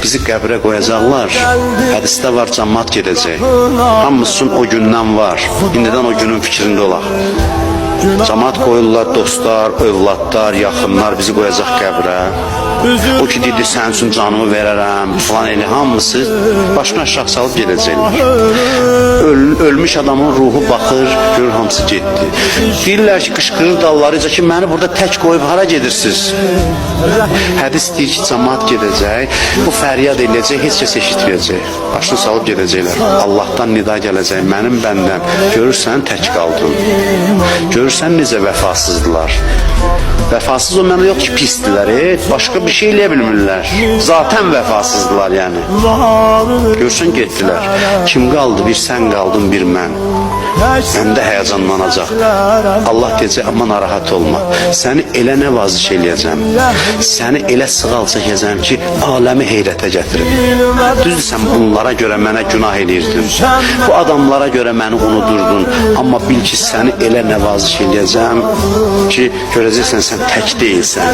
bizi qəbrə qoyacaqlar. Hədisdə var, cəmaat gedəcək. Hamısının o gündən var. İndidən o günün fikrində olaq. Cəmaat qoyurlar, dostlar, övladlar, yaxınlar bizi qoyacaq qəbrə. O ki dedi, sənin üçün canımı verərəm, falan elə hamısı başına aşağı salıb gedəcəklər. Ölmüş adamın ruhu baxır, görür hamısı getdi. Deyirlər ki, qışqırır dallarıca ki, məni burada tək qoyub hara gedirsiniz? Hədis deyir ki, cəmaat gedəcək, bu fəryad eləyəcək, heç kəs eşitməyəcək. Başını salıb gedəcəklər. Allahdan nida gələcək, mənim bəndəm. Görürsən, tək qaldın. Görürsən, necə vəfasızdılar. Vəfasız o mənə yox ki, pisdilər, başqa bir şey eləyə bilmirlər. Zaten vəfasızdılar yəni. Görsən, getdilər. Kim qaldı? Bir sən qaldın, bir mən. Məndə həyəcanlanacaq. Allah deyəcək, amma narahat olma. Səni elə nəvaziş eləyəcəm. Səni elə sığal çəkəcəm ki, aləmi heyrətə gətirib. Düzdür, sən bunlara görə mənə günah eləyirdin. Bu adamlara görə məni unudurdun. Amma bil ki, səni elə nəvaziş eləyəcəm ki, görəcəksən, sən tək deyilsən.